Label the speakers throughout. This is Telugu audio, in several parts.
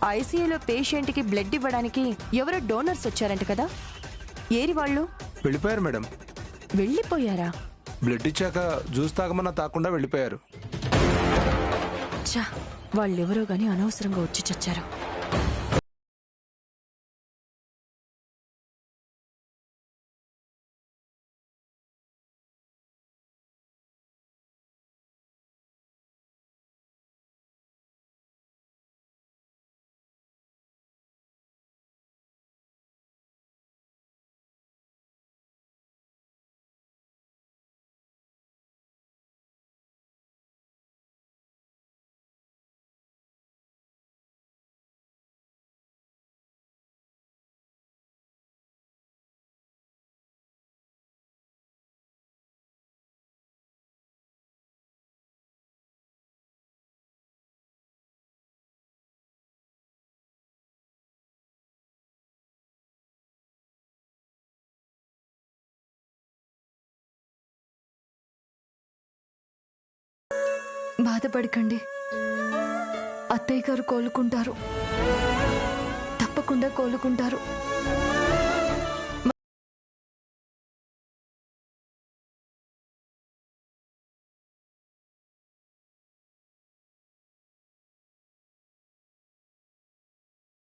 Speaker 1: ఐసీయూలో పేషెంట్ కి బ్లడ్ ఇవ్వడానికి ఎవరో డోనర్స్ వచ్చారంట కదా, ఏరి వాళ్ళు?
Speaker 2: వెళ్ళిపోయారు మేడం.
Speaker 1: వెళ్ళిపోయారా?
Speaker 2: బ్లడ్ ఇచ్చాక జ్యూస్ తాగమన్నా తాకుండా వెళ్ళిపోయారు.
Speaker 1: చా, వాళ్ళెవరో గాని అనవసరంగా వచ్చి చచ్చారు.
Speaker 3: బాధపడకండి, అత్తయ్య గారు కోలుకుంటారు, తప్పకుండా కోలుకుంటారు.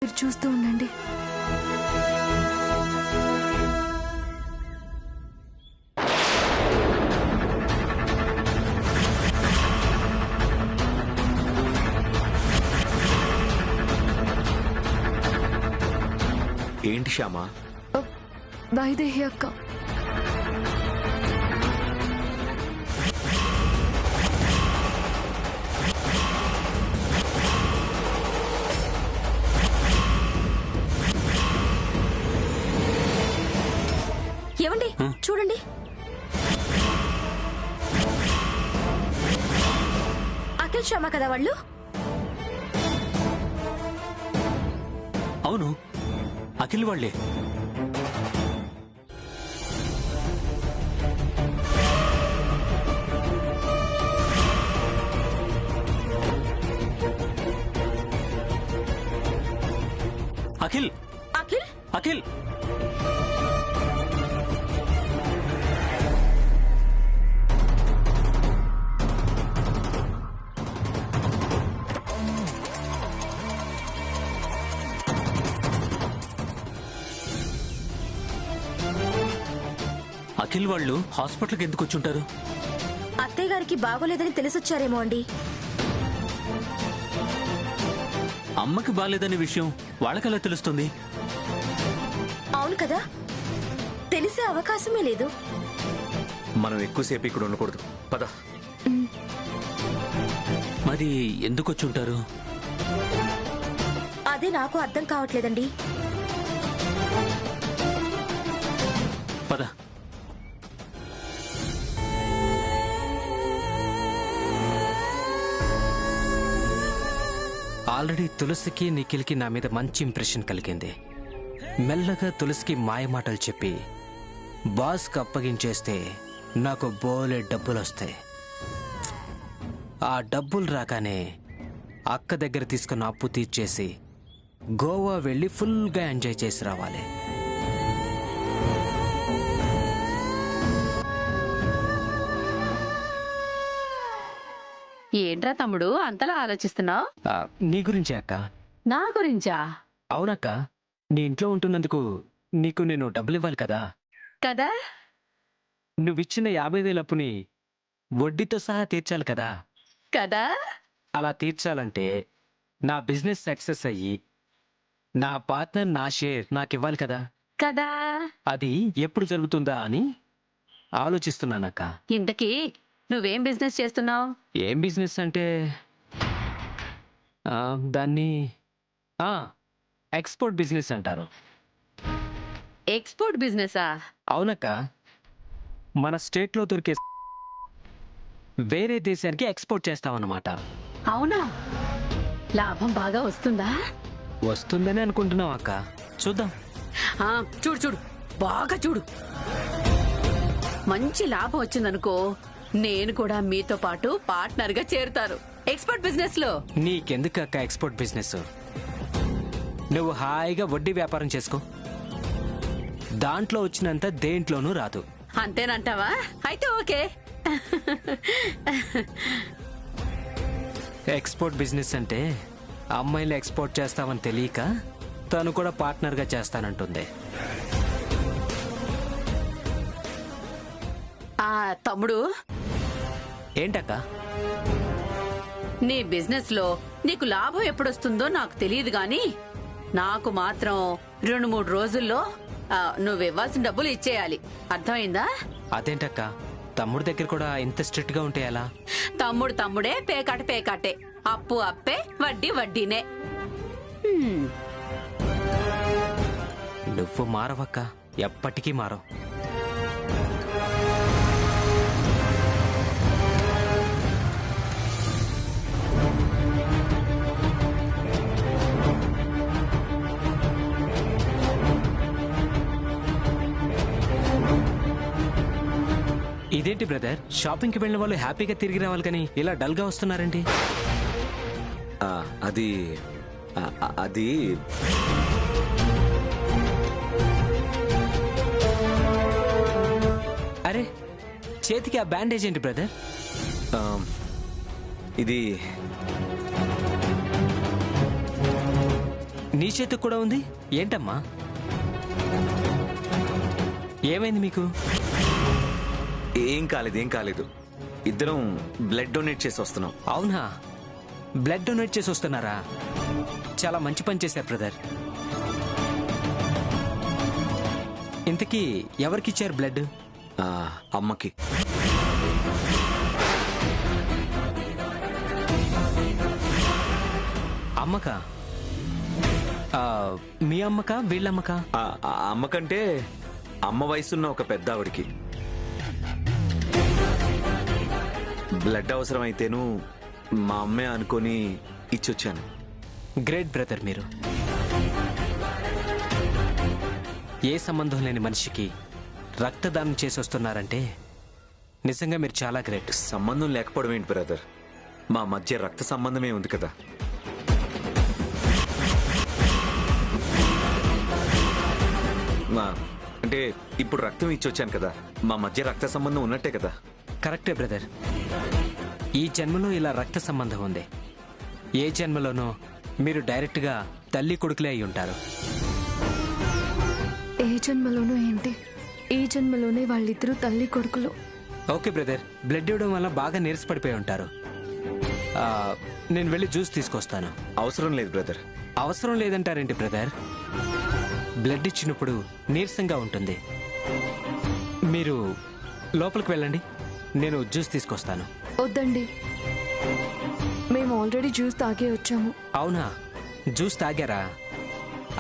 Speaker 3: మీరు చూస్తూ ఉండండి.
Speaker 4: ఏంటి శ్యామా?
Speaker 3: వైదేహి అక్క.
Speaker 5: ఏమండి చూడండి, అఖిల్ శ్యామ కదా వాళ్ళు?
Speaker 4: అవును, అఖిల్ వాళ్ళే. అఖిల్
Speaker 5: అఖిల్
Speaker 4: అఖిల్ అఖిల్ వాళ్ళు హాస్పిటల్కి ఎందుకు వచ్చుంటారు?
Speaker 5: అత్తయ్య గారికి బాగోలేదని తెలిసొచ్చారేమో అండి.
Speaker 4: అమ్మకి బాలేదనే విషయం వాళ్ళకెలా తెలుస్తుంది?
Speaker 5: అవును కదా, తెలిసే అవకాశమే లేదు.
Speaker 6: మనం ఎక్కువసేపు ఇక్కడ ఉండకూడదు, పద.
Speaker 4: మరి ఎందుకు వచ్చుంటారు?
Speaker 5: అదే నాకు అర్థం కావట్లేదండి.
Speaker 4: పద.
Speaker 7: ఆల్రెడీ తులసికి నిఖిల్కి నా మీద మంచి ఇంప్రెషన్ కలిగింది. మెల్లగా తులసికి మాయమాటలు చెప్పి బాస్కి అప్పగించేస్తే నాకు బోలే డబ్బులు వస్తాయి. ఆ డబ్బులు రాగానే అక్క దగ్గర తీసుకున్న అప్పు తీర్చేసి గోవా వెళ్ళి ఫుల్గా ఎంజాయ్ చేసి రావాలి.
Speaker 8: ఏంట్రా తమ్ముడు అంతలా ఆలోచిస్తున్నావు?
Speaker 7: నీ గురించే అక్క.
Speaker 8: నా గురించా?
Speaker 7: అవునక్క, నీ ఇంట్లో ఉంటున్నందుకు నీకు నేను డబ్బులు ఇవ్వాలి కదా.
Speaker 8: కదా,
Speaker 7: నువ్విచ్చిన 50,000 అప్పుని వడ్డీతో సహా తీర్చాలి కదా.
Speaker 8: కదా.
Speaker 7: అలా తీర్చాలంటే నా బిజినెస్ సక్సెస్ అయ్యి నా పార్ట్నర్ నా షేర్ నాకు ఇవ్వాలి కదా.
Speaker 8: కదా.
Speaker 7: అది ఎప్పుడు జరుగుతుందా అని ఆలోచిస్తున్నానక్క.
Speaker 8: ఇంతకీ నువ్వేం బిజినెస్ చేస్తున్నావు?
Speaker 7: ఏం బిజినెస్ అంటే దాన్ని ఎక్స్పోర్ట్ బిజినెస్ అంటారు.
Speaker 8: ఎక్స్పోర్ట్ బిజినెసా?
Speaker 7: అవునక్క, మన స్టేట్లో దొరికే వేరే దేశానికి ఎక్స్పోర్ట్ చేస్తామన్నమాట.
Speaker 8: అవునా? లాభం బాగా వస్తుందా?
Speaker 7: వస్తుందని అనుకుంటున్నాం అక్క, చూద్దాం.
Speaker 8: చూడు చూడు, బాగా చూడు. మంచి లాభం వచ్చిందనుకో, నేను కూడా మీతో పాటు పార్ట్నర్ గా చేరుతాను ఎక్స్పోర్ట్ బిజినెస్ లో.
Speaker 7: నీకెందుకు అక్క ఎక్స్పోర్ట్ బిజినెస్? నువ్వు హాయిగా వడ్డీ వ్యాపారం చేసుకో. దాంట్లో వచ్చినంత దేంట్లోనూ రాదు.
Speaker 8: అంతేనంటావా? అయితే ఓకే.
Speaker 7: ఎక్స్పోర్ట్ బిజినెస్ అంటే అమ్మాయిలు ఎక్స్పోర్ట్ చేస్తామని తెలియక తను కూడా పార్ట్నర్గా చేస్తానంటుంది.
Speaker 8: తమ్ముడు,
Speaker 7: ఏంటక్క?
Speaker 8: నీ బిజినెస్ లో నీకు లాభం ఎప్పుడొస్తుందో నాకు తెలియదు గాని నాకు మాత్రం 2-3 రోజుల్లో నువ్వు ఇవ్వాల్సిన డబ్బులు ఇచ్చేయాలి. అర్థమైందా?
Speaker 7: అదేంటక్క, తమ్ముడి దగ్గర కూడా ఇంత స్ట్రిక్ట్ గా ఉంటే ఎలా?
Speaker 8: తమ్ముడు తమ్ముడే, పేకాటే. అప్పు అప్పే, వడ్డీ వడ్డీనే.
Speaker 7: నువ్వు మారవక్క, ఎప్పటికీ మారవు. ఇదేంటి బ్రదర్, షాపింగ్కి వెళ్ళిన వాళ్ళు హ్యాపీగా తిరిగి రావాలి కానీ ఇలా డల్ గా వస్తున్నారండి?
Speaker 6: అది అది
Speaker 7: అరే, చేతికి ఆ బ్యాండేజ్ ఏంటి బ్రదర్?
Speaker 6: ఇది
Speaker 7: నీ చేతికి కూడా ఉంది ఏంటమ్మా? ఏమైంది మీకు?
Speaker 6: ఏం కాలేదు. ఇద్దరం బ్లడ్ డొనేట్ చేసి వస్తున్నాం.
Speaker 7: అవునా? బ్లడ్ డొనేట్ చేసి వస్తున్నారా? చాలా మంచి పని చేశారు బ్రదర్. ఇంతకీ ఎవరికిచ్చారు బ్లడ్?
Speaker 6: అమ్మకి.
Speaker 7: అమ్మకా? మీ అమ్మకా వీళ్ళమ్మకా?
Speaker 6: అమ్మకంటే అమ్మ వయసున్న ఒక పెద్ద ఆవిడికి. బ్లడ్ అవసరం అయితేను మా అమ్మే అనుకొని ఇచ్చొచ్చాను.
Speaker 7: గ్రేట్ బ్రదర్ మీరు. ఏ సంబంధం లేని మనిషికి రక్తదానం చేసి వస్తున్నారంటే నిజంగా మీరు చాలా గ్రేట్.
Speaker 6: సంబంధం లేకపోవడం ఏంటి బ్రదర్, మా మధ్య రక్త సంబంధమే ఉంది కదా. అంటే ఇప్పుడు రక్తం ఇచ్చొచ్చాను కదా, మా మధ్య రక్త సంబంధం ఉన్నట్టే కదా.
Speaker 7: కరెక్టే బ్రదర్. ఈ జన్మలో ఇలా రక్త సంబంధం ఉంది. ఏ జన్మలోనో మీరు డైరెక్ట్గా తల్లి కొడుకులే అయి ఉంటారు.
Speaker 3: ఏ జన్మలోనూ ఏంటి, ఈ జన్మలోనే వాళ్ళిద్దరూ తల్లి కొడుకులు.
Speaker 7: ఓకే బ్రదర్, బ్లడ్ ఇవ్వడం వల్ల బాగా నీరసపడిపోయి ఉంటారు. నేను వెళ్ళి జ్యూస్ తీసుకొస్తాను.
Speaker 6: అవసరం లేదు బ్రదర్.
Speaker 7: అవసరం లేదంటారేంటి బ్రదర్? బ్లడ్ ఇచ్చినప్పుడు నీరసంగా ఉంటుంది. మీరు లోపలికి వెళ్ళండి, నేను జ్యూస్ తీసుకొస్తాను.
Speaker 3: వద్దండి, మేము ఆల్రెడీ జ్యూస్ తాగే వచ్చాము.
Speaker 7: అవునా? జ్యూస్ తాగారా?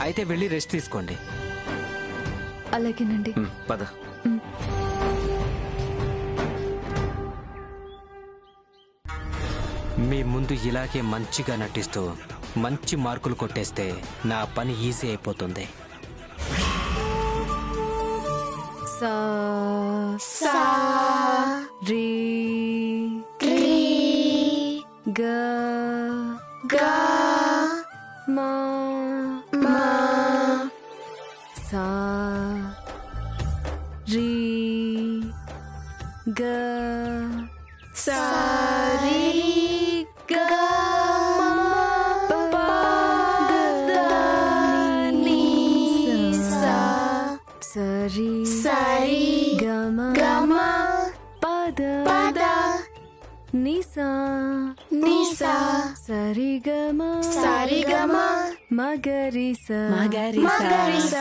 Speaker 7: అయితే వెళ్ళి రెస్ట్ తీసుకోండి.
Speaker 3: అలాగేనండి.
Speaker 6: పద.
Speaker 7: మీ ముందు ఇలాగే మంచిగా నటిస్తూ మంచి మార్కులు కొట్టేస్తే నా పని ఈజీ అయిపోతుంది.
Speaker 3: సా సా రీ గ గ మా మా సా రీ గ సా రీ గ మా ప ద ని సా సరి సరి గమ గమ పద పద నిసా నిసా సరిగమ సరిగమ మగరిస మగరిస.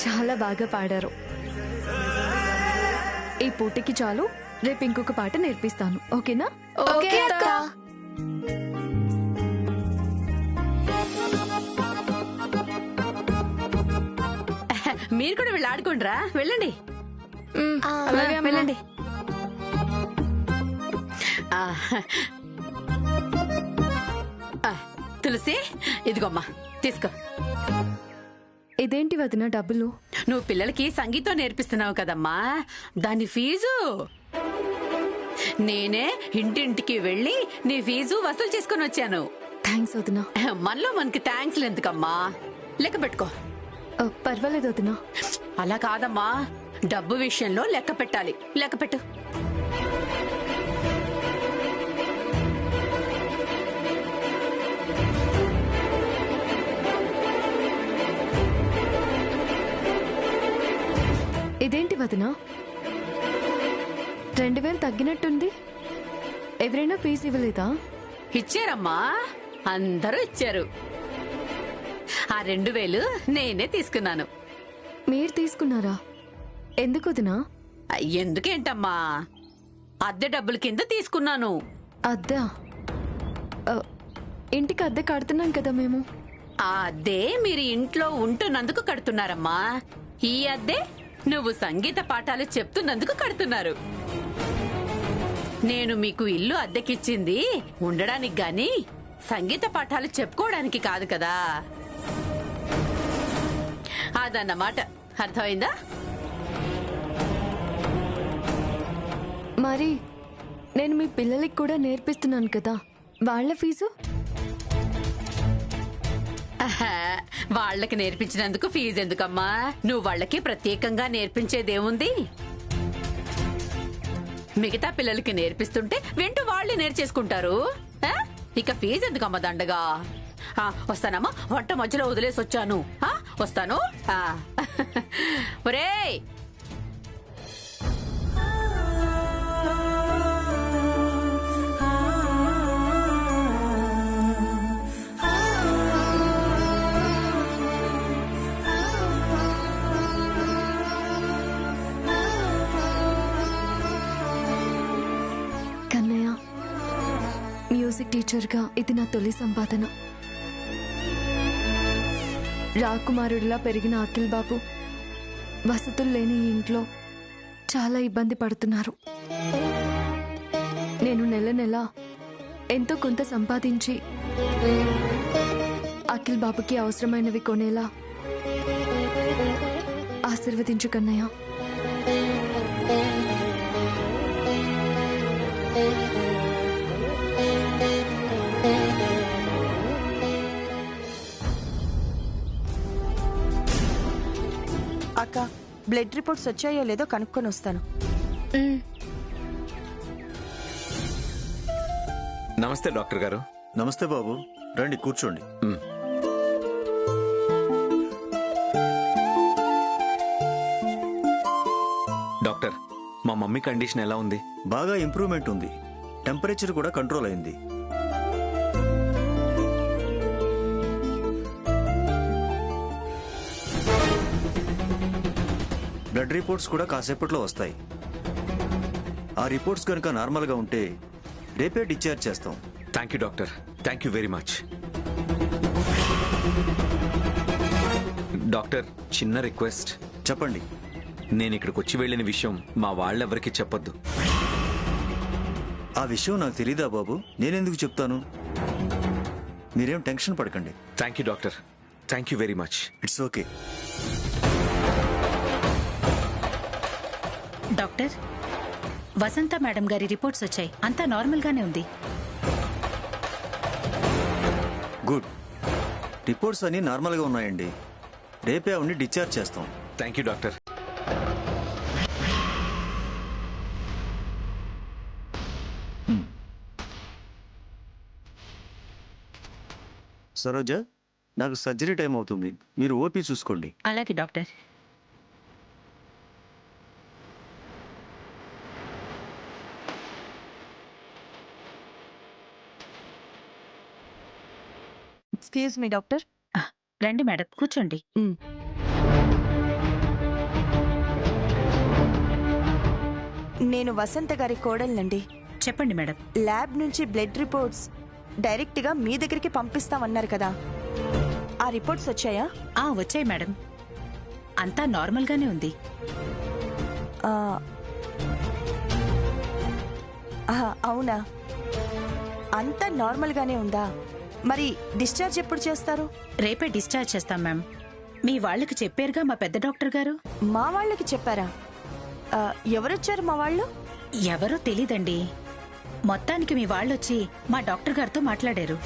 Speaker 3: చాలా బాగా పాడారు. ఈ పూటకి చాలు, రేపు ఇంకొక పాట నేర్పిస్తాను. ఓకేనా? ఓకే అక్క.
Speaker 8: మీరు కూడా వెళ్ళి ఆడుకోండిరా. వెళ్ళండి.
Speaker 3: అలాగే
Speaker 8: వెళ్ళండి. తులసి, ఇదిగోమ్మా తీసుకో.
Speaker 3: ఇదేంటి వదిన డబ్బులు?
Speaker 8: నువ్వు పిల్లలకి సంగీతం నేర్పిస్తున్నావు కదమ్మా, దాని ఫీజు నేనే ఇంటింటికి వెళ్ళి నీ ఫీజు వసూలు చేసుకుని వచ్చాను.
Speaker 3: థ్యాంక్స్ వదిన.
Speaker 8: మనలో మనకి థ్యాంక్స్ ఎందుకమ్మా, లెక్క పెట్టుకో.
Speaker 3: పర్వాలేదు వదిన.
Speaker 8: అలా కాదమ్మా, డబ్బు విషయంలో లెక్క పెట్టాలి. లెక్క పెట్టు.
Speaker 3: ఇదేంటి వదిన 2000 తగ్గినట్టుంది? ఎవరైనా ఫీజు ఇవ్వలేదా?
Speaker 8: ఇచ్చారమ్మా, అందరూ ఇచ్చారు. ఆ 2000 నేనే తీసుకున్నాను.
Speaker 3: మీరు తీసుకున్నారా? ఎందుకు వదినా?
Speaker 8: ఎందుకేంటమ్మా, అద్దె డబ్బుల కింద తీసుకున్నాను.
Speaker 3: అద్దా? ఇంటికి అద్దె కడుతున్నాం కదా మేము.
Speaker 8: ఆ అద్దె మీరు ఇంట్లో ఉంటున్నందుకు కడుతున్నారమ్మా. ఈ అద్దె నువ్వు సంగీత పాఠాలు చెప్తున్నందుకు కడుతున్నారు. నేను మీకు ఇల్లు అద్దెకిచ్చింది ఉండడానికి గాని సంగీత పాఠాలు చెప్పుకోవడానికి కాదు కదా. అదన్నమాట, అర్థమైందా?
Speaker 3: మరి నేను మీ పిల్లలకి కూడా నేర్పిస్తున్నాను కదా, వాళ్ళ ఫీజు?
Speaker 8: వాళ్ళకి నేర్పించినందుకు ఫీజు ఎందుకమ్మా? నువ్వు వాళ్ళకి ప్రత్యేకంగా నేర్పించేదేముంది? మిగతా పిల్లలకి నేర్పిస్తుంటే వింటూ వాళ్ళే నేర్చేసుకుంటారు. ఇక ఫీజు ఎందుకమ్మా దండగా? వస్తానమ్మా, వంట మధ్యలో వదిలేసి వచ్చాను. వస్తాను. ఒరేయ్,
Speaker 3: కన్నయ్య, మ్యూజిక్ టీచర్గా ఇది నా తొలి సంపాదన. రాకుమారుడిలా పెరిగిన అఖిల్ బాబు వసతులు లేని ఈ ఇంట్లో చాలా ఇబ్బంది పడుతున్నారు. నేను నెల నెల ఎంతో కొంత సంపాదించి అఖిల్ బాబుకి అవసరమైనవి కొనేలా ఆశీర్వదించు కన్నయ్య.
Speaker 1: అక్క, బ్లడ్ రిపోర్ట్స్ వచ్చాయో లేదో కనుక్కొని వస్తాను.
Speaker 6: నమస్తే డాక్టర్ గారు.
Speaker 9: నమస్తే బాబు, రండి కూర్చోండి.
Speaker 6: డాక్టర్, మా మమ్మీ కండిషన్ ఎలా ఉంది?
Speaker 9: బాగా ఇంప్రూవ్మెంట్ ఉంది. టెంపరేచర్ కూడా కంట్రోల్ అయింది. బ్లడ్ రిపోర్ట్స్ కూడా కాసేపట్లో వస్తాయి. ఆ రిపోర్ట్స్ కనుక నార్మల్గా ఉంటే రేపే డిశ్చార్జ్ చేస్తాం.
Speaker 6: Thank you doctor, thank you very much. Doctor, చిన్న రిక్వెస్ట్.
Speaker 9: చెప్పండి.
Speaker 6: నేను ఇక్కడికి వచ్చి వెళ్ళిన విషయం మా వాళ్ళెవరికి చెప్పొద్దు.
Speaker 9: ఆ విషయం నాకు తెలీదా బాబు? నేనెందుకు చెప్తాను? మీరేం టెన్షన్ పడకండి.
Speaker 6: Thank you doctor, thank you very much.
Speaker 9: It's okay.
Speaker 10: Doctor, Vasantha madam గారి రిపోర్ట్స్ వచ్చాయి. అంతా నార్మల్ గానే ఉంది.
Speaker 9: గుడ్. రిపోర్ట్స్ అన్ని నార్మల్గా ఉన్నాయండి. రేపే అవన్నీ డిశ్చార్జ్ చేస్తాం.
Speaker 6: Thank you doctor.
Speaker 9: సరోజ, నాకు సర్జరీ టైం అవుతుంది. మీరు ఓపీ చూసుకోండి.
Speaker 10: అలాగే డాక్టర్.
Speaker 1: Excuse me doctor.
Speaker 10: రండి మేడం, కూర్చోండి.
Speaker 1: నేను వసంత గారి కోడల్నండి.
Speaker 10: చెప్పండి మేడం.
Speaker 1: ల్యాబ్ నుంచి బ్లడ్ రిపోర్ట్స్ డైరెక్ట్ గా మీ దగ్గరికి పంపిస్తామన్నారు కదా, ఆ రిపోర్ట్స్ వచ్చాయా?
Speaker 10: వచ్చాయి మేడం. అంతా నార్మల్ గానే ఉంది.
Speaker 1: అవునా? అంతా నార్మల్ గానే ఉందా? మరి డిశ్చార్జ్ ఎప్పుడు చేస్తారు?
Speaker 10: రేపే డిశ్చార్జ్ చేస్తాం మ్యామ్. మీ వాళ్ళకి చెప్పారుగా మా పెద్ద డాక్టర్ గారు.
Speaker 1: మా వాళ్ళకి చెప్పారా? ఎవరొచ్చారు మా వాళ్ళు?
Speaker 10: ఎవరో తెలీదండి. మొత్తానికి మీ వాళ్ళొచ్చి మా డాక్టర్ గారితో మాట్లాడారు.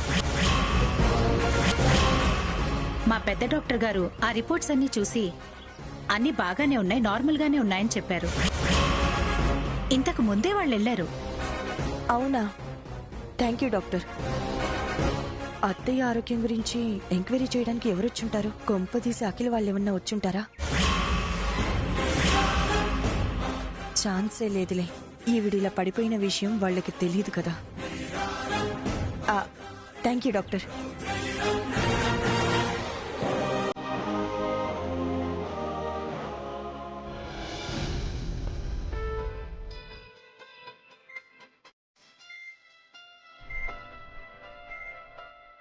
Speaker 10: మా పెద్ద డాక్టర్ గారు ఆ రిపోర్ట్స్ అన్ని చూసి అన్ని బాగానే ఉన్నాయి, నార్మల్ గానే ఉన్నాయని చెప్పారు. ఇంతకు ముందే వాళ్ళు వెళ్లారు.
Speaker 1: అవునా? Thank you doctor. అత్తయ్య ఆరోగ్యం గురించి ఎంక్వైరీ చేయడానికి ఎవరొచ్చుంటారు? కొంపదీసి అఖిల్ వాళ్ళు ఏమన్నా వచ్చుంటారా? ఛాన్సే లేదులే. ఈవిడిలా పడిపోయిన విషయం వాళ్ళకి తెలియదు కదా. Thank you doctor.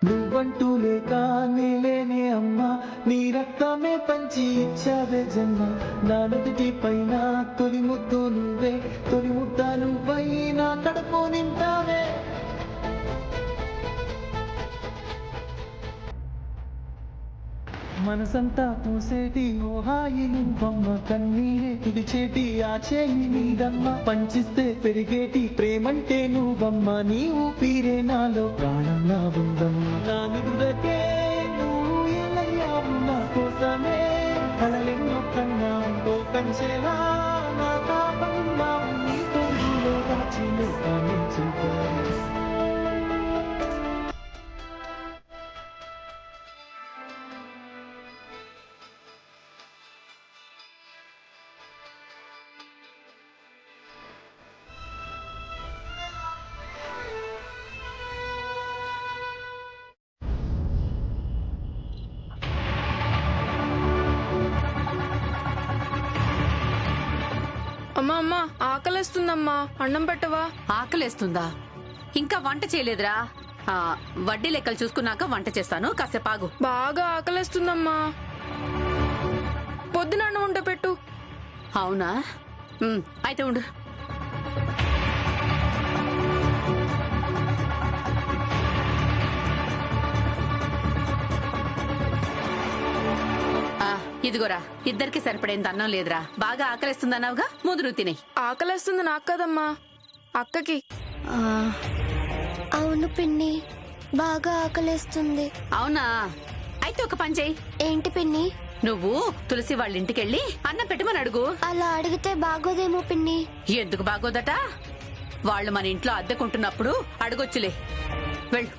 Speaker 11: నువ్వంటూ లేక నేలేనే అమ్మా, నీ రక్తమే పంచి ఇచ్చావే జన్మ. నా నుదుటి పైన తొలి ముద్దు నువ్వే, తొలి ముద్ద నువ్వై నా కడుపు నింపావే. మనసంతా పూసేటి ఓ హాయి నువ్వమ్మ, కన్నీరే తుడిచేటి ఆ చేయి నీదమ్మ. పంచిస్తే పెరిగేటి ప్రేమంటే నువ్వమ్మ, నీ ఊపిరే నాలో ప్రాణంలా ఉందమ్మ. నా నిదురకే నువ్వు ఎలయ్యావు, నా కోసమే కలలెన్నో కన్నావు. కంచెలా నా కాపలా నీ తోడులో దాచి లోకాన్ని చూపావు.
Speaker 3: అమ్మా అమ్మా, ఆకలేస్తుందమ్మా, అన్నం పెట్టవా?
Speaker 8: ఆకలేస్తుందా? ఇంకా వంట చేయలేదురా. వడ్డీ లెక్కలు చూసుకున్నాక వంట చేస్తాను, కాసేపు ఆగు.
Speaker 3: బాగా ఆకలేస్తుందమ్మా. పొద్దున అన్నం వంట పెట్టు.
Speaker 8: అవునా? అయితే ఉండు. ఇదిగోరా, ఇద్దరికి సరిపడేంత అన్నం లేదురా. బాగా ఆకలిస్తుందన్నావుగా, ముందు నువ్వు తినే.
Speaker 3: ఆకలేస్తుంది నాకు కదమ్మా, అక్కకి.
Speaker 5: అవును పిన్ని, బాగా ఆకలేస్తుంది.
Speaker 8: అవునా? అయితే ఒక పని చెయ్యి.
Speaker 5: ఏంటి పిన్ని?
Speaker 8: నువ్వు తులసి వాళ్ళ ఇంటికెళ్ళి అన్నం పెట్టమని అడుగు.
Speaker 5: అలా అడిగితే బాగోదేమో పిన్ని.
Speaker 8: ఎందుకు బాగోదట? వాళ్ళు మన ఇంట్లో అద్దెకుంటున్నప్పుడు అడగొచ్చులే. వెళ్ళు.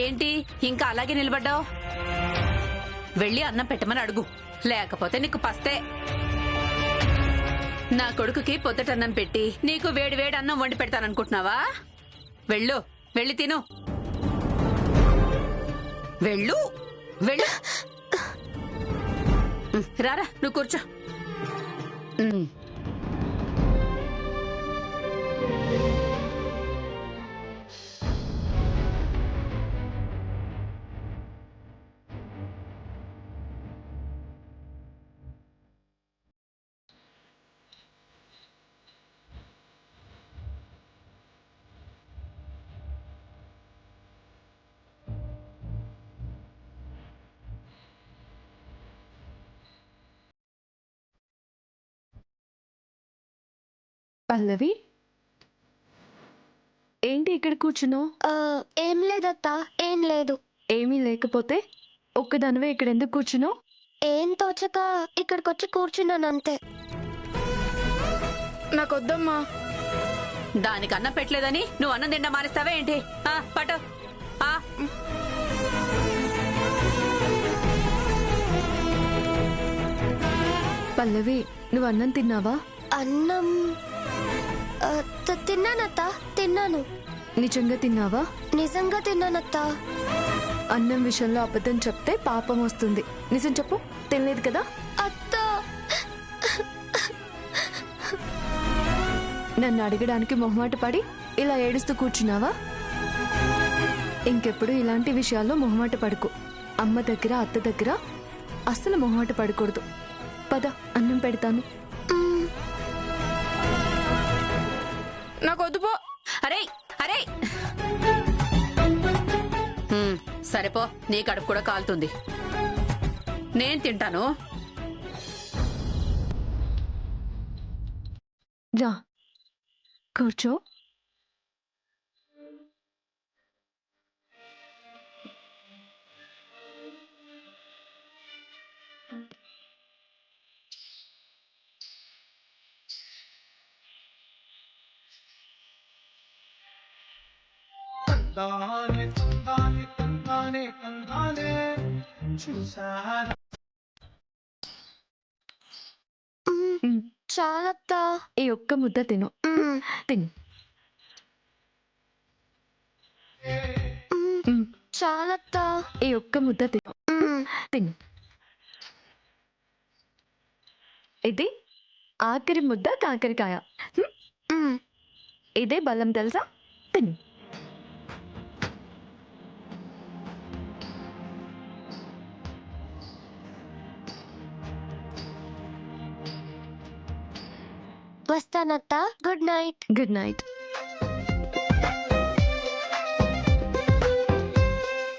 Speaker 8: ఏంటి ఇంకా అలాగే నిలబడ్డావు? వెళ్ళి అన్నం పెట్టమని అడుగు, లేకపోతే నీకు పస్తే. నా కొడుకుకి పొద్దటన్నం పెట్టి నీకు వేడి వేడి అన్నం వండి పెడతాననుకుంటున్నావా? వెళ్ళు, వెళ్ళి తిను. వెళ్ళు వెళ్ళు. రారా, నువ్వు కూర్చో.
Speaker 3: పల్లవి, ఏంటి ఇక్కడ కూర్చున్నావు?
Speaker 5: ఏం లేదత్తా, ఏం లేదు.
Speaker 3: ఏమీ లేకపోతే ఒక్కదానివే ఇక్కడ ఎందుకు కూర్చున్నావు?
Speaker 5: ఏం తోచక ఇక్కడికొచ్చి కూర్చున్నాను అంతే.
Speaker 3: నాకొద్దమ్మా.
Speaker 8: దానికి అన్నం పెట్టలేదని నువ్వు అన్నం తిండా మానేస్తావే ఏంటి? పట్టు.
Speaker 3: పల్లవి, నువ్వు అన్నం తిన్నావా?
Speaker 5: అన్నం తిన్నానత్తా, తిన్నాను.
Speaker 3: నిజంగా తిన్నావా?
Speaker 5: నిజంగా తిన్నానత్తా.
Speaker 3: అన్నం విషయంలో అబద్ధం చెప్తే పాపం వస్తుంది. నిజం చెప్పు, తినలేదు కదా?
Speaker 5: అత్తా,
Speaker 3: నన్ను అడగడానికి మొహమాట పడి ఇలా ఏడుస్తూ కూర్చున్నావా? ఇంకెప్పుడు ఇలాంటి విషయాల్లో మొహమాట పడుకు. అమ్మ దగ్గర, అత్త దగ్గర అస్సలు మొహమాట పడకూడదు. పద, అన్నం పెడతాను. నాకొద్దు పో.
Speaker 8: అరే అరే, సరేపో, నీ కడుపు కూడా కాలుతుంది. నేను తింటాను.
Speaker 3: రా కూర్చో.
Speaker 11: తందానే తందానే తందానే తందానే చూసారా
Speaker 3: చాలత్తా, ఈ ఒక్క ముద్ద తిను. తిను. చాలత్తా, ఈ ఒక్క ముద్ద తిను. తిను. ఇది ఆఖరి ముద్ద కాకరకాయ. ఇదే బలం తెలుసా? తిను.
Speaker 12: వస్తానత్తా. Good night.
Speaker 3: Good night.